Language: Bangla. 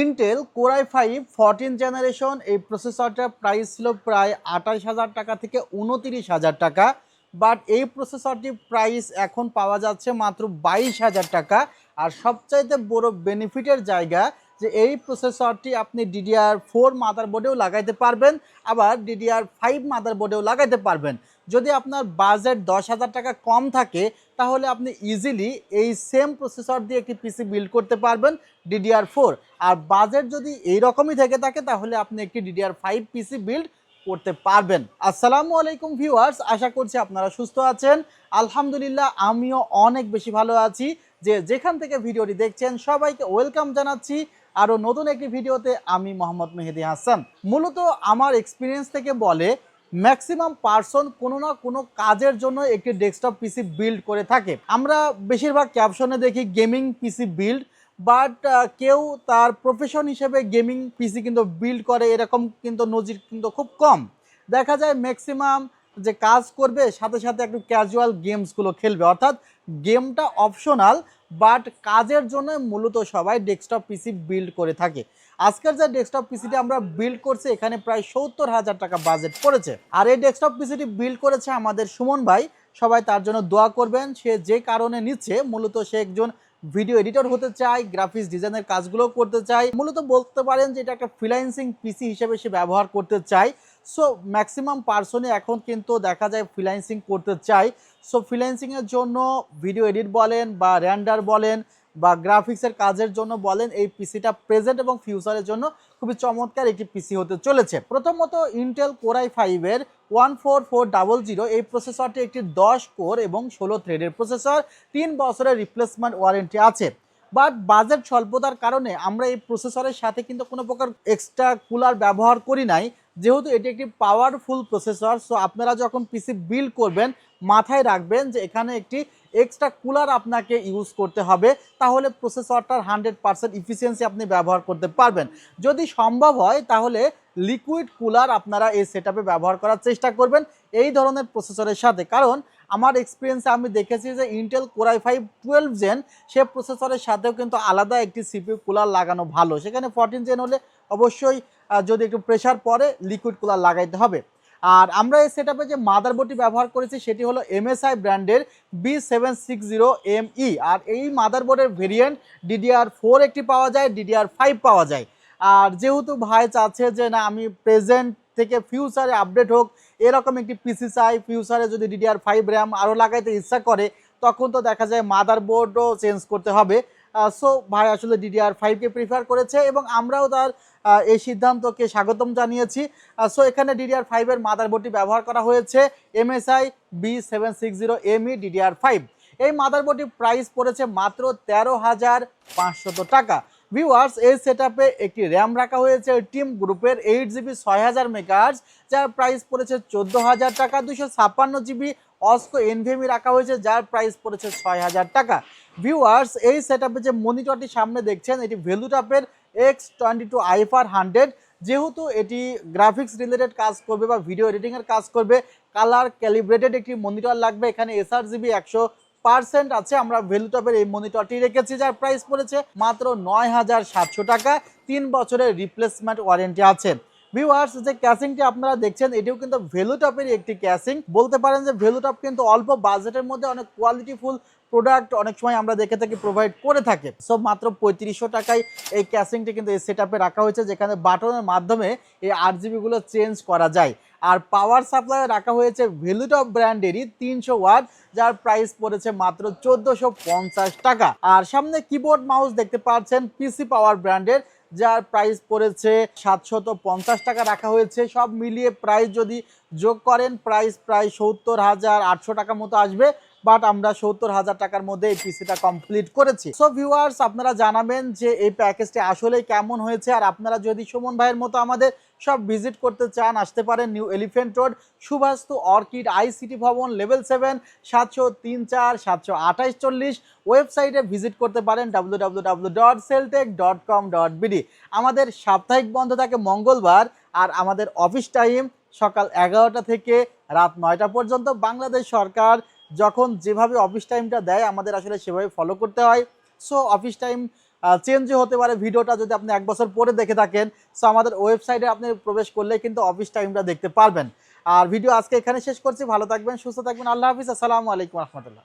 ইন্টেল কোর i5 14 জেনারেশন এই প্রসেসরটার প্রাইস ছিল প্রায় 28,000 টাকা থেকে 29,000 টাকা। বাট এই প্রসেসরটির প্রাইস এখন পাওয়া যাচ্ছে মাত্র 22,000 টাকা। আর সবচাইতে বড় বেনিফিটের জায়গা যে এই প্রসেসরটি আপনি DDR4 মাদারবোর্ডেও লাগাইতে পারবেন, আবার DDR5 মাদারবোর্ডেও লাগাইতে পারবেন। যদি আপনার বাজেট 10,000 টাকা কম থাকে তাহলে আপনি ইজিলি এই সেম প্রসেসর দিয়ে একটি পিসি বিল্ড করতে পারবেন DDR4। আর বাজেট যদি এই রকমই থেকে থাকে তাহলে আপনি একটি DDR5 পিসি বিল্ড করতে পারবেন। আসসালামু আলাইকুম ভিউয়ার্স, আশা করছি আপনারা সুস্থ আছেন। আলহামদুলিল্লাহ আমিও অনেক বেশি ভালো আছি। যেখান থেকে ভিডিওটি দেখছেন সবাইকে ওয়েলকাম জানাচ্ছি আরও নতুন একটি ভিডিওতে। আমি মোহাম্মদ মেহেদি হাসান। মূলত আমার এক্সপিরিয়েন্স থেকে বলে ম্যাক্সিমাম পার্সন কোনো না কোনো কাজের জন্য একটি ডেস্কটপ পিসি বিল্ড করে থাকে। আমরা বেশিরভাগ ক্যাপশনে দেখি গেমিং পিসি বিল্ড, বাট কেউ তার প্রফেশন হিসেবে গেমিং পিসি কিন্তু বিল্ড করে এরকম কিন্তু নজির কিন্তু খুব কম। দেখা যায় ম্যাক্সিমাম যে কাজ করবে সাথে সাথে একটু ক্যাজুয়াল গেমসগুলো খেলবে, অর্থাৎ গেমটা অপশনাল, বাট কাজের জন্য মূলত সবাই ডেস্কটপ পিসি বিল্ড করে থাকে। আজকের যে ডেস্কটপ পিসিটি আমরা বিল্ড করছি এখানে প্রায় 70,000 টাকা বাজেট পড়েছে। আর এই ডেস্কটপ পিসিটি বিল্ড করেছে আমাদের সুমন ভাই। সবাই তার জন্য দোয়া করবেন। সে যে কারণে নিচ্ছে, মূলত সে একজন ভিডিও এডিটর হতে চায়, গ্রাফিক্স ডিজাইনের কাজগুলো করতে চায়। মূলত বলতে পারেন যে এটা একটা ফ্রিল্যান্সিং পিসি হিসেবে সে ব্যবহার করতে চায়। সো ম্যাক্সিমাম পার্সনে এখন কিন্তু দেখা যায় ফ্রিল্যান্সিং করতে চায়। সো ফ্রিল্যান্সিংয়ের জন্য ভিডিও এডিট বলেন বা র্যান্ডার বলেন বা গ্রাফিক্সের কাজের জন্য বলেন, এই পিসিটা প্রেজেন্ট এবং ফিউচারের জন্য খুবই চমৎকার একটি পিসি হতে চলেছে। প্রথমত ইন্টেল কোর i5 এর 14400 এই প্রসেসরটি একটি 10 কোর এবং 16 থ্রেডের প্রসেসর। 3 বছরের রিপ্লেসমেন্ট ওয়ারেন্টি আছে। বাট বাজেট স্বল্পতার কারণে আমরা এই প্রসেসরের সাথে কিন্তু কোনো প্রকার এক্সট্রা কুলার ব্যবহার করি নাই, যেহেতু এটি একটি পাওয়ারফুল প্রসেসর। সো আপনারা যখন পিসি বিল্ড করবেন মাথায় রাখবেন যে এখানে একটি এক্সট্রা কুলার আপনাকে ইউজ করতে হবে, তাহলে প্রসেসরটার 100% ইফিসিয়েন্সি আপনি ব্যবহার করতে পারবেন। যদি সম্ভব হয় তাহলে লিকুইড কুলার আপনারা এই সেটআপে ব্যবহার করার চেষ্টা করবেন এই ধরনের প্রসেসরের সাথে। কারণ আমার এক্সপিরিয়েন্সে আমি দেখেছি যে ইন্টেল কোর i5 12 জেন সে প্রসেসরের সাথেও কিন্তু আলাদা একটি সিপিইউ কুলার লাগানো ভালো। সেখানে 14 জেন হলে অবশ্যই যদি একটু প্রেশার পড়ে লিকুইড কুলার লাগাইতে হবে। আর আমরা এই সেটআপে যে মাদারবোর্ডটি ব্যবহার করেছি সেটি হলো MSI ব্র্যান্ডের B760ME। আর এই মাদারবোর্ডের ভেরিয়েন্ট DDR4 একটি পাওয়া যায়, DDR5 পাওয়া যায়। আর যেহেতু ভাই চাচ্ছে যে না আমি প্রেজেন্ট থেকে ফিউচারে আপডেট হোক এরকম একটি পিসি চাই, ফিউচারে যদি DDR5 র্যাম আরও লাগাইতে ইচ্ছা করে তখন তো দেখা যায় মাদারবোর্ডও চেঞ্জ করতে হবে। সো ভাই আসলে DDR5কে প্রিফার করেছে এবং আমরাও তার এই সিদ্ধান্তকে স্বাগতম জানিয়েছি। সো এখানে DDR5 এর মাদারবোর্ডটি ব্যবহার করা হয়েছে MSI B760ME DDR5। এই মাদারবোর্ডটির প্রাইস পড়েছে মাত্র 13,500 টাকা। ভিউয়ার্স এই সেটআপে একটি র্যাম রাখা হয়েছে টিম গ্রুপের 8GB 6000 মেগাহার্জ, যার প্রাইস পড়েছে 14,000 টাকা। 256GB অস্কো NVMe রাখা হয়েছে, যার প্রাইস পড়েছে 6,000 টাকা। ভিউয়ার্স এই সেটআপে যে মনিটরটি সামনে দেখছেন এটি ভেলুটপের X22i400। যেহেতু এটি গ্রাফিক্স রিলেটেড কাজ করবে বা ভিডিও এডিটিংয়ের কাজ করবে, কালার ক্যালিব্রেটেড একটি মনিটর লাগবে। এখানে sRGB 100% আছে। আমরা ভেলুটপের এই মনিটরটি রেখেছি, যার প্রাইস পড়েছে মাত্র 9,700 টাকা। 3 বছরের রিপ্লেসমেন্ট ওয়ারেন্টি আছে। ভিউয়ার্স যে ক্যাসিংটি আপনারা দেখছেন এটিও কিন্তু ভেলুটপেরই একটি ক্যাসিং। বলতে পারেন যে ভেলুটপ কিন্তু অল্প বাজেটের মধ্যে অনেক কোয়ালিটিফুল প্রোডাক্ট অনেক সময় আমরা দেখে থাকি প্রোভাইড করে থাকে। সো মাত্র 3500 টাকায় এই ক্যাসিংটি কিন্তু এই সেটআপে রাখা হয়েছে, যেখানে বাটনের মাধ্যমে এই RGBগুলো চেঞ্জ করা যায়। আর পাওয়ার সাপ্লাই রাখা হয়েছে ভেলুটপ ব্র্যান্ডেরই 300 ওয়াট, যার প্রাইস পড়েছে মাত্র 1450 টাকা। আর সামনে কিবোর্ড মাউস দেখতে পাচ্ছেন পিসি পাওয়ার ব্র্যান্ডের, যার প্রাইস পড়েছে 750 টাকা রাখা হয়েছে। সব মিলিয়ে প্রাইস যদি যোগ করেন প্রাইস প্রায় 70,800 টাকা মতো আসবে। বাট আমরা 70,000 টাকার মধ্যে এই পিসিটা কমপ্লিট করেছি। সো ভিউয়ার্স আপনারা জানাবেন যে এই প্যাকেজটি আসলে কেমন হয়েছে। আর আপনারা যদি সুমন ভাইয়ের মতো আমাদের সব ভিজিট করতে চান আসতে পারেন New Elephant Road Suvastu Orchid ICT ভবন লেভেল 7 703 728 40। ওয়েবসাইটে ভিজিট করতে পারেন www.celltech.com.bd। আমাদের সাপ্তাহিক বন্ধ থাকে মঙ্গলবার, আর আমাদের অফিস টাইম সকাল 11টা থেকে রাত 9টা পর্যন্ত। বাংলাদেশ সরকার যখন যেভাবে অফিস টাইমটা দেয় আমাদের আসলে সেভাবে ফলো করতে হয়। সো অফিস টাইম চেঞ্জও হতে পারে। ভিডিওটা যদি আপনি 1 বছর পরে দেখে থাকেন, সো আমাদের ওয়েবসাইটে আপনি প্রবেশ করলেই কিন্তু অফিস টাইমটা দেখতে পারবেন। আর ভিডিও আজকে এখানে শেষ করছি। ভালো থাকবেন, সুস্থ থাকবেন। আল্লাহ হাফিজ। আসসালামু আলাইকুম রহমতুল্লাহ।